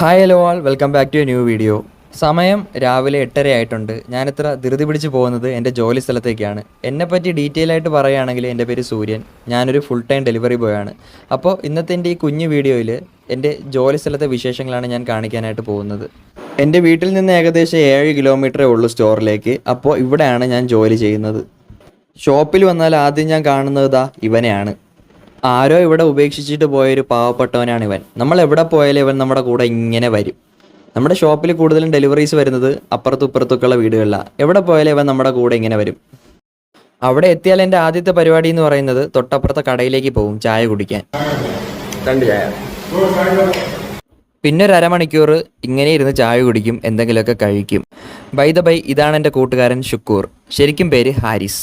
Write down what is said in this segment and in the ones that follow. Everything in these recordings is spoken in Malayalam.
Hi hello all, welcome back to a new video. സമയം രാവിലെ 8:30 ആയിട്ടുണ്ട്. ഞാനിത്ര ധൃതി പിടിച്ച് പോകുന്നത് എൻ്റെ ജോലി സ്ഥലത്തേക്കാണ്. എന്നെപ്പറ്റി ഡീറ്റെയിൽ ആയിട്ട് പറയുകയാണെങ്കിൽ എൻ്റെ പേര് സൂര്യൻ. ഞാനൊരു ഫുൾ ടൈം ഡെലിവറി ബോയ് ആണ്. അപ്പോൾ ഇന്നത്തെ എൻ്റെ ഈ കുഞ്ഞു വീഡിയോയിൽ എൻ്റെ ജോലി സ്ഥലത്തെ വിശേഷങ്ങളാണ് ഞാൻ കാണിക്കാനായിട്ട് പോകുന്നത്. എൻ്റെ വീട്ടിൽ നിന്ന് ഏകദേശം 7 കിലോമീറ്ററേ ഉള്ളൂ സ്റ്റോറിലേക്ക്. അപ്പോൾ ഇവിടെയാണ് ഞാൻ ജോലി ചെയ്യുന്നത്. ഷോപ്പിൽ വന്നാൽ ആദ്യം ഞാൻ കാണുന്നത് ഇവനെയാണ്. ആരോ ഇവിടെ ഉപേക്ഷിച്ചിട്ട് പോയൊരു പാവപ്പെട്ടവനാണ് ഇവൻ. നമ്മൾ എവിടെ പോയാലും ഇവൻ നമ്മുടെ കൂടെ ഇങ്ങനെ വരും. നമ്മുടെ ഷോപ്പിൽ കൂടുതലും ഡെലിവറീസ് വരുന്നത് അപ്പുറത്തും ഇപ്പുറത്തൊക്കെയുള്ള വീടുകളിലാണ്. എവിടെ പോയാലും ഇവൻ നമ്മുടെ കൂടെ ഇങ്ങനെ വരും. അവിടെ എത്തിയാൽ എൻ്റെ ആദ്യത്തെ പരിപാടി എന്ന് പറയുന്നത് തൊട്ടപ്പുറത്തെ കടയിലേക്ക് പോകും ചായ കുടിക്കാൻ. 2 ചായ. പിന്നെ ഒരു അരമണിക്കൂർ ഇങ്ങനെ ഇരുന്ന് ചായ കുടിക്കും, എന്തെങ്കിലുമൊക്കെ കഴിക്കും. ബൈ ഇതാണ് എൻ്റെ കൂട്ടുകാരൻ ഷുക്കൂർ, ശരിക്കും പേര് ഹാരിസ്.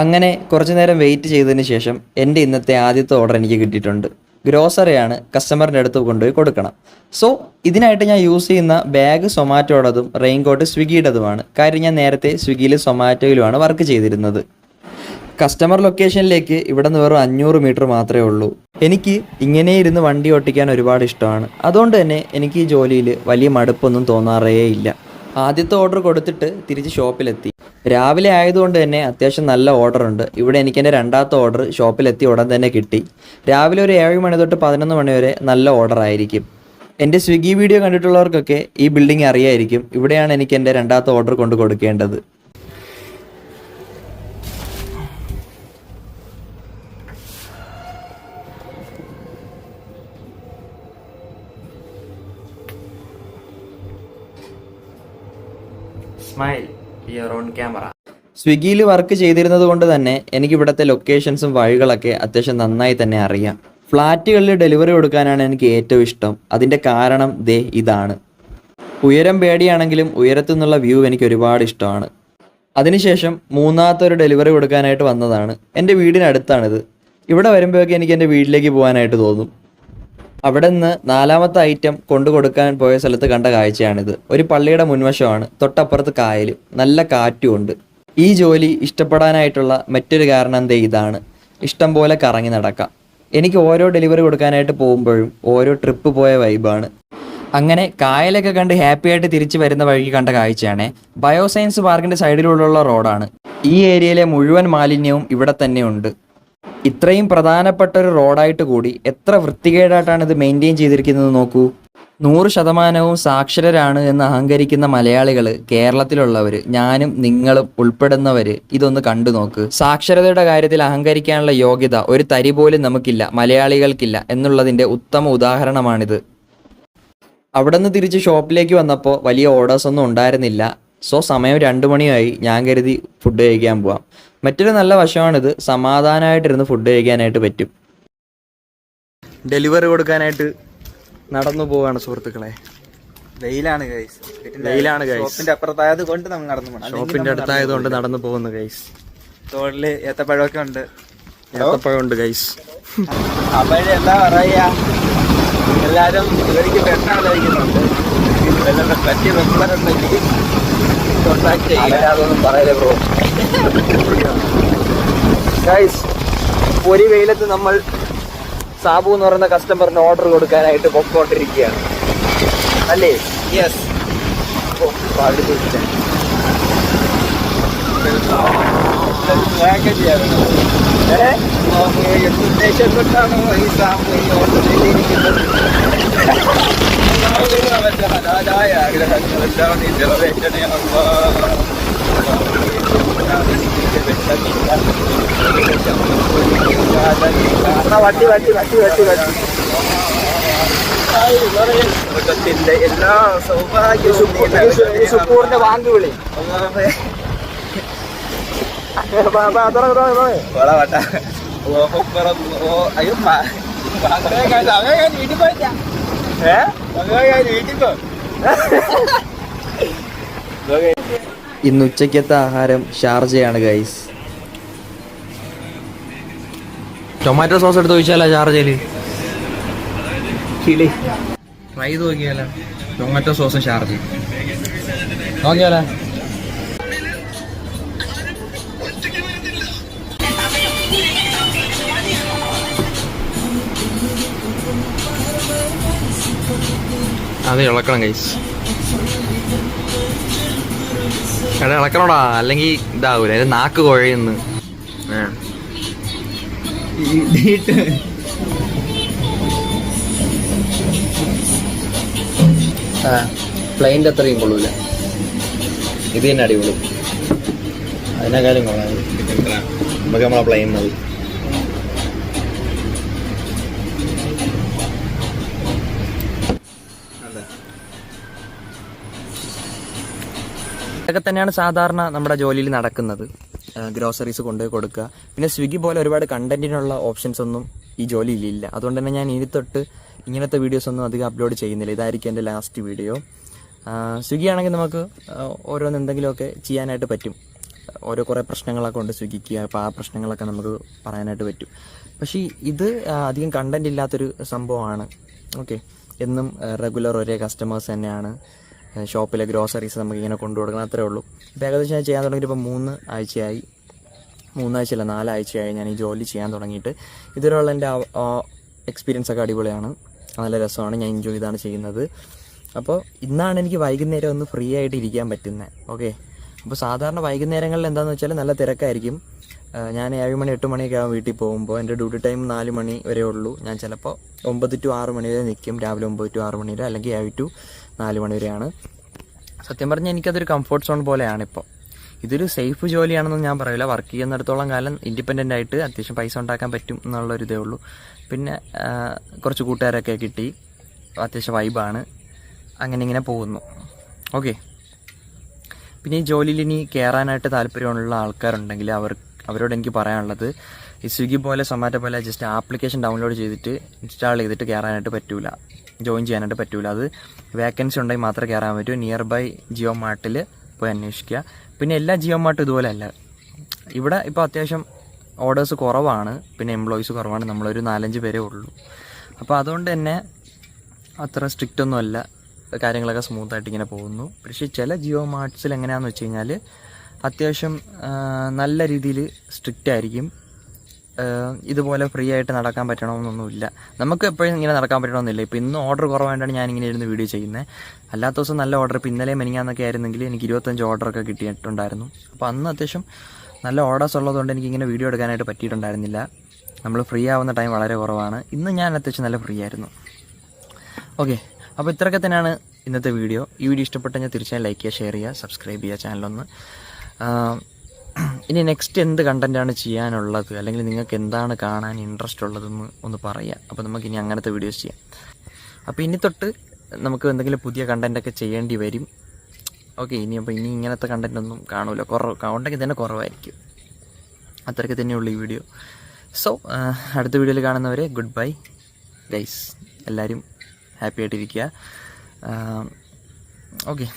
അങ്ങനെ കുറച്ചു നേരം വെയിറ്റ് ചെയ്തതിന് ശേഷം എൻ്റെ ഇന്നത്തെ ആദ്യത്തെ ഓർഡർ എനിക്ക് കിട്ടിയിട്ടുണ്ട്. ഗ്രോസറിയാണ്, കസ്റ്റമറിൻ്റെ അടുത്ത് കൊണ്ടുപോയി കൊടുക്കണം. സോ ഇതിനായിട്ട് ഞാൻ യൂസ് ചെയ്യുന്ന ബാഗ് സൊമാറ്റോയുടേതും റെയിൻകോട്ട് സ്വിഗ്ഗിയുടേതുമാണ്. കാര്യം ഞാൻ നേരത്തെ സ്വിഗ്ഗിയിലും സൊമാറ്റോയിലുമാണ് വർക്ക് ചെയ്തിരുന്നത്. കസ്റ്റമർ ലൊക്കേഷനിലേക്ക് ഇവിടെ നിന്ന് വെറും 500 മീറ്റർ മാത്രമേ ഉള്ളൂ. എനിക്ക് ഇങ്ങനെ ഇരുന്ന് വണ്ടി ഓട്ടിക്കാൻ ഒരുപാട് ഇഷ്ടമാണ്. അതുകൊണ്ട് തന്നെ എനിക്ക് ഈ ജോലിയിൽ വലിയ മടുപ്പൊന്നും തോന്നാറേ ഇല്ല. ആദ്യത്തെ ഓർഡർ കൊടുത്തിട്ട് തിരിച്ച് ഷോപ്പിലെത്തി. രാവിലെ ആയതുകൊണ്ട് തന്നെ അത്യാവശ്യം നല്ല ഓർഡർ ഉണ്ട്. ഇവിടെ എനിക്ക് എൻ്റെ രണ്ടാമത്തെ ഓർഡർ ഷോപ്പിലെത്തി ഉടൻ തന്നെ കിട്ടി. രാവിലെ ഒരു 7 മണി തൊട്ട് 11 മണി വരെ നല്ല ഓർഡർ ആയിരിക്കും. എൻ്റെ സ്വിഗ്ഗി വീഡിയോ കണ്ടിട്ടുള്ളവർക്കൊക്കെ ഈ ബിൽഡിംഗ് അറിയായിരിക്കും. ഇവിടെയാണ് എനിക്ക് എൻ്റെ രണ്ടാമത്തെ ഓർഡർ കൊണ്ട് കൊടുക്കേണ്ടത്. Smile your own camera. സ്വിഗ്ഗിയിൽ വർക്ക് ചെയ്തിരുന്നത് കൊണ്ട് തന്നെ എനിക്ക് ഇവിടുത്തെ ലൊക്കേഷൻസും വഴികളൊക്കെ അത്യാവശ്യം നന്നായി തന്നെ അറിയാം. ഫ്ലാറ്റുകളിൽ ഡെലിവറി കൊടുക്കാനാണ് എനിക്ക് ഏറ്റവും ഇഷ്ടം. അതിൻ്റെ കാരണം ഇതാണ്. ഉയരം പേടിയാണെങ്കിലും ഉയരത്തു നിന്നുള്ള വ്യൂ എനിക്ക് ഒരുപാട് ഇഷ്ടമാണ്. അതിനുശേഷം മൂന്നാമത്തെ ഒരു ഡെലിവറി കൊടുക്കാനായിട്ട് വന്നതാണ്. എൻ്റെ വീടിനടുത്താണിത്. ഇവിടെ വരുമ്പോഴൊക്കെ എനിക്ക് എൻ്റെ വീട്ടിലേക്ക് പോകാനായിട്ട് തോന്നും. അവിടെ നിന്ന് 4ാമത്തെ ഐറ്റം കൊണ്ടു കൊടുക്കാൻ പോയ സ്ഥലത്ത് കണ്ട കാഴ്ചയാണിത്. ഒരു പള്ളിയുടെ മുൻവശമാണ്, തൊട്ടപ്പുറത്ത് കായലും, നല്ല കാറ്റും ഉണ്ട്. ഈ ജോലി ഇഷ്ടപ്പെടാനായിട്ടുള്ള മറ്റൊരു കാരണം ഇതാണ്. ഇഷ്ടം പോലെ കറങ്ങി നടക്കാം. എനിക്ക് ഓരോ ഡെലിവറി കൊടുക്കാനായിട്ട് പോകുമ്പോഴും ഓരോ ട്രിപ്പ് പോയ വൈബാണ്. അങ്ങനെ കായലൊക്കെ കണ്ട് ഹാപ്പി ആയിട്ട് തിരിച്ചു വരുന്ന വഴിക്ക് കണ്ട കാഴ്ചയാണ് ബയോസയൻസ് പാർക്കിൻ്റെ സൈഡിലുള്ള റോഡാണ്. ഈ ഏരിയയിലെ മുഴുവൻ മാലിന്യവും ഇവിടെ തന്നെ ഉണ്ട്. ഇത്രയും പ്രധാനപ്പെട്ട ഒരു റോഡായിട്ട് കൂടി എത്ര വൃത്തികേടായിട്ടാണ് ഇത് മെയിൻറ്റെയിൻ ചെയ്തിരിക്കുന്നത് നോക്കൂ. 100% സാക്ഷരരാണ് എന്ന് അഹങ്കരിക്കുന്ന മലയാളികൾ, കേരളത്തിലുള്ളവർ, ഞാനും നിങ്ങളും ഉൾപ്പെടുന്നവർ ഇതൊന്ന് കണ്ടു നോക്ക്. സാക്ഷരതയുടെ കാര്യത്തിൽ അഹങ്കരിക്കാനുള്ള യോഗ്യത ഒരു തരി പോലും നമുക്കില്ല, മലയാളികൾക്കില്ല എന്നുള്ളതിൻ്റെ ഉത്തമ ഉദാഹരണമാണിത്. അവിടെ നിന്ന് തിരിച്ച് ഷോപ്പിലേക്ക് വന്നപ്പോൾ വലിയ ഓർഡേഴ്സൊന്നും ഉണ്ടായിരുന്നില്ല. സോ സമയം 2 മണിയായി. ഞാൻ കരുതി ഫുഡ് കഴിക്കാൻ പോവാം. മറ്റൊരു നല്ല വശമാണിത്, സമാധാനമായിട്ടിരുന്ന് ഫുഡ് കഴിക്കാനായിട്ട് പറ്റും. ഡെലിവറി കൊടുക്കാനായിട്ട് നടന്നു പോവാണ് സുഹൃത്തുക്കളെ. വെയിലാണ് ഗൈസ്. ഷോപ്പിന്റെ അപ്പുറത്തായത് കൊണ്ട് നമ്മൾ നടന്നു പോകണം. ഷോപ്പിന്റെ അടുത്തായതുകൊണ്ട് നടന്നു പോകുന്നു ഗൈസ്. തോളില് ഏത്തപ്പഴമൊക്കെ ഉണ്ട്. ഏത്തപ്പഴമുണ്ട് ഗൈസ്. അപ്പോഴേ എന്താ പറയാ, എല്ലാരും ഇവർക്ക് പെണ്ണാലോചിക്കുന്നുണ്ട്. പറ്റിയ വെക്കുന്നുണ്ടെങ്കിൽ കോൺടാക്ട് ചെയ്യാം. അതൊന്നും പറയലേ ബ്രോ. ഗൈസ്, ഒരു വെയിലത്ത് നമ്മൾ സാബു എന്ന് പറയുന്ന കസ്റ്റമറിന് ഓർഡർ കൊടുക്കാനായിട്ട് പൊക്കോണ്ടിരിക്കുകയാണ് അല്ലേ? യെസ്. ഉദ്ദേശം കൊണ്ടാണോ ഈ സാബു ഈ ഓർഡർ ചെയ്തിരിക്കുന്നത്? ഹലാലായ ആഗ്രഹങ്ങളെല്ലാം നീ നിറവേറ്റണേ അല്ലാ. വട്ടി എല്ലാ സൗഭാഗ്യവും വാങ്ങി വിളി. വീട്ടിൽ പോയിട്ടാ വീട്ടിൽ പോ. ഇന്ന് ഉച്ചയ്ക്കത്തെ ആഹാരം ഷാർജയാണ് ഗൈസ്. ടൊമാറ്റോ സോസ് എടുത്ത് ചോദിച്ചാലോ ഷാർജയില്? കിളി ട്രൈ ചെയ്ത് നോക്കിയാലോ? ടൊമാറ്റോ സോസും ഷാർജ നോക്കിയാലോ? അത് ഇളക്കണം ഗൈസ്. എടാ ഇളക്കണോടാ, അല്ലെങ്കിൽ ഇതാവൂല, അതിന്റെ നാക്ക് കുഴയുന്നു. പ്ലെയിൻ്റെ അത്രയും കൊള്ളൂല, ഇത് തന്നെ അടിപൊളി. അതിനേക്കാളും കൊള്ളാം നമുക്ക് നമ്മളെ പ്ലെയിൻ മതി. ഇതൊക്കെ തന്നെയാണ് സാധാരണ നമ്മുടെ ജോലിയിൽ നടക്കുന്നത്. ഗ്രോസറീസ് കൊണ്ടുപോയി കൊടുക്കുക. പിന്നെ സ്വിഗ്ഗി പോലെ ഒരുപാട് കണ്ടന്റിനുള്ള ഓപ്ഷൻസ് ഒന്നും ഈ ജോലിയിലില്ല. അതുകൊണ്ട് തന്നെ ഞാൻ ഇനി തൊട്ട് ഇങ്ങനത്തെ വീഡിയോസ് ഒന്നും അധികം അപ്ലോഡ് ചെയ്യുന്നില്ല. ഇതായിരിക്കും എൻ്റെ ലാസ്റ്റ് വീഡിയോ. സ്വിഗ്ഗി ആണെങ്കിൽ നമുക്ക് ഓരോന്ന് എന്തെങ്കിലുമൊക്കെ ചെയ്യാനായിട്ട് പറ്റും. കുറേ പ്രശ്നങ്ങളൊക്കെ ഉണ്ട് സ്വിഗ്ഗിക്ക്. അപ്പോൾ ആ പ്രശ്നങ്ങളൊക്കെ നമുക്ക് പറയാനായിട്ട് പറ്റും. പക്ഷേ ഇത് അധികം കണ്ടന്റ് ഇല്ലാത്തൊരു സംഭവമാണ്. ഓക്കെ, എന്നും റെഗുലർ ഒരേ കസ്റ്റമേഴ്സ് തന്നെയാണ്. ഷോപ്പിലെ ഗ്രോസറീസ് നമുക്ക് ഇങ്ങനെ കൊണ്ടു കൊടുക്കണം, അത്രേ ഉള്ളൂ. ഇപ്പോൾ ഏകദേശം ഞാൻ ചെയ്യാൻ തുടങ്ങിയിട്ട് ഇപ്പോൾ 3 ആഴ്ചയായി. 3 ആഴ്ചയല്ല, 4 ആഴ്ചയായി ഞാൻ ഈ ജോലി ചെയ്യാൻ തുടങ്ങിയിട്ട്. ഇതിലുള്ള എൻ്റെ എക്സ്പീരിയൻസ് ഒക്കെ അടിപൊളിയാണ്, നല്ല രസമാണ്, ഞാൻ എൻജോയ് ചെയ്താണ് ചെയ്യുന്നത്. അപ്പോൾ ഇന്നാണ് എനിക്ക് വൈകുന്നേരം ഒന്ന് ഫ്രീ ആയിട്ട് ഇരിക്കാൻ പറ്റുന്നത്. ഓക്കെ, അപ്പോൾ സാധാരണ വൈകുന്നേരങ്ങളിൽ എന്താണെന്ന് വെച്ചാൽ നല്ല തിരക്കായിരിക്കും. ഞാൻ 7 മണി 8 മണിയൊക്കെ ആകും വീട്ടിൽ പോകുമ്പോൾ. എൻ്റെ ഡ്യൂട്ടി ടൈം 4 മണി വരെ ഉള്ളൂ. ഞാൻ ചിലപ്പോൾ 9 to 6 മണി വരെ നിൽക്കും, രാവിലെ 9 to 6 മണി വരെ, അല്ലെങ്കിൽ 7 to 4 മണി വരെയാണ്. സത്യം പറഞ്ഞാൽ എനിക്കതൊരു കംഫർട്ട് സോൺ പോലെയാണ്. ഇപ്പോൾ ഇതൊരു സേഫ് ജോലിയാണെന്ന് ഞാൻ പറയില്ല. വർക്ക് ചെയ്യുന്നിടത്തോളം കാലം ഇൻഡിപെൻഡൻ്റ് ആയിട്ട് അത്യാവശ്യം പൈസ ഉണ്ടാക്കാൻ പറ്റും എന്നുള്ളൊരിതേ ഉള്ളൂ. പിന്നെ കുറച്ച് കൂട്ടുകാരൊക്കെ കിട്ടി, അത്യാവശ്യം വൈബാണ്, അങ്ങനെ ഇങ്ങനെ പോകുന്നു. ഓക്കെ, പിന്നെ ഈ ജോലിയിൽ ഇനി കയറാനായിട്ട് താല്പര്യമുള്ള ആൾക്കാരുണ്ടെങ്കിൽ അവരോട് എനിക്ക് പറയാനുള്ളത്, ഈ സ്വിഗ്ഗി പോലെ സൊമാറ്റോ പോലെ ജസ്റ്റ് ആപ്ലിക്കേഷൻ ഡൗൺലോഡ് ചെയ്തിട്ട് ഇൻസ്റ്റാൾ ചെയ്തിട്ട് കയറാനായിട്ട് പറ്റൂല, ജോയിൻ ചെയ്യാനായിട്ട് പറ്റൂല. അത് വേക്കൻസി ഉണ്ടെങ്കിൽ മാത്രമേ കയറാൻ പറ്റൂ. നിയർ ബൈ ജിയോ മാർട്ടിൽ പോയി അന്വേഷിക്കുക. പിന്നെ എല്ലാ ജിയോ മാർട്ടും ഇതുപോലെ അല്ല. ഇവിടെ ഇപ്പോൾ അത്യാവശ്യം ഓർഡേഴ്സ് കുറവാണ്, പിന്നെ എംപ്ലോയീസ് കുറവാണ്. നമ്മളൊരു 4-5 പേരേ ഉള്ളൂ. അപ്പോൾ അതുകൊണ്ട് തന്നെ അത്ര സ്ട്രിക്റ്റ് ഒന്നും അല്ല, കാര്യങ്ങളൊക്കെ സ്മൂത്തായിട്ട് ഇങ്ങനെ പോകുന്നു. പക്ഷേ ചില ജിയോ മാർട്ട്സിൽ എങ്ങനെയാണെന്ന് വെച്ച് കഴിഞ്ഞാൽ അത്യാവശ്യം നല്ല രീതിയിൽ സ്ട്രിക്റ്റ് ആയിരിക്കും. ഇതുപോലെ ഫ്രീ ആയിട്ട് നടക്കാൻ പറ്റണമെന്നൊന്നുമില്ല. നമുക്ക് എപ്പോഴും ഇങ്ങനെ നടക്കാൻ പറ്റണമെന്നില്ല. ഇപ്പോൾ ഇന്ന് ഓർഡർ കുറവായിട്ടാണ് ഞാനിങ്ങനെ ഇരുന്ന് വീഡിയോ ചെയ്യുന്നത്. അല്ലാത്ത ദിവസം നല്ല ഓർഡർ, ഇപ്പോൾ ഇന്നലെ മെനിങ്ങാന്നൊക്കെ ആയിരുന്നെങ്കിൽ എനിക്ക് 25 ഓർഡറൊക്കെ കിട്ടിയിട്ടുണ്ടായിരുന്നു. അപ്പോൾ അന്ന് അത്യാവശ്യം നല്ല ഓർഡേഴ്സ് ഉള്ളതുകൊണ്ട് എനിക്കിങ്ങനെ വീഡിയോ എടുക്കാനായിട്ട് പറ്റിയിട്ടുണ്ടായിരുന്നില്ല. നമ്മൾ ഫ്രീ ആവുന്ന ടൈം വളരെ കുറവാണ്. ഇന്ന് ഞാൻ അത്യാവശ്യം നല്ല ഫ്രീ ആയിരുന്നു. ഓക്കെ, അപ്പോൾ ഇത്രയൊക്കെ തന്നെയാണ് ഇന്നത്തെ വീഡിയോ. ഈ വീഡിയോ ഇഷ്ടപ്പെട്ടെങ്കിൽ തീർച്ചയായും ലൈക്ക് ചെയ്യുക, ഷെയർ ചെയ്യുക, സബ്സ്ക്രൈബ് ചെയ്യുക ചാനലൊന്ന്. ഇനി നെക്സ്റ്റ് എന്ത് കണ്ടൻറ്റാണ് ചെയ്യാനുള്ളത്, അല്ലെങ്കിൽ നിങ്ങൾക്ക് എന്താണ് കാണാൻ ഇൻട്രസ്റ്റ് ഉള്ളതെന്ന് ഒന്ന് പറയുക. അപ്പോൾ നമുക്ക് ഇനി അങ്ങനത്തെ വീഡിയോസ് ചെയ്യാം. അപ്പോൾ ഇനി തൊട്ട് നമുക്ക് എന്തെങ്കിലും പുതിയ കണ്ടൻറ്റൊക്കെ ചെയ്യേണ്ടി വരും. ഓക്കെ, ഇനി ഇങ്ങനത്തെ കണ്ടൻറ്റൊന്നും കാണൂല, ഉണ്ടെങ്കിൽ തന്നെ കുറവായിരിക്കും. അത്രയ്ക്ക് തന്നെയുള്ളൂ ഈ വീഡിയോ. സോ അടുത്ത വീഡിയോയിൽ കാണുന്നവരെ ഗുഡ് ബൈ ഗൈസ്. എല്ലാവരും ഹാപ്പി ആയിട്ടിരിക്കുക. ഓക്കെ.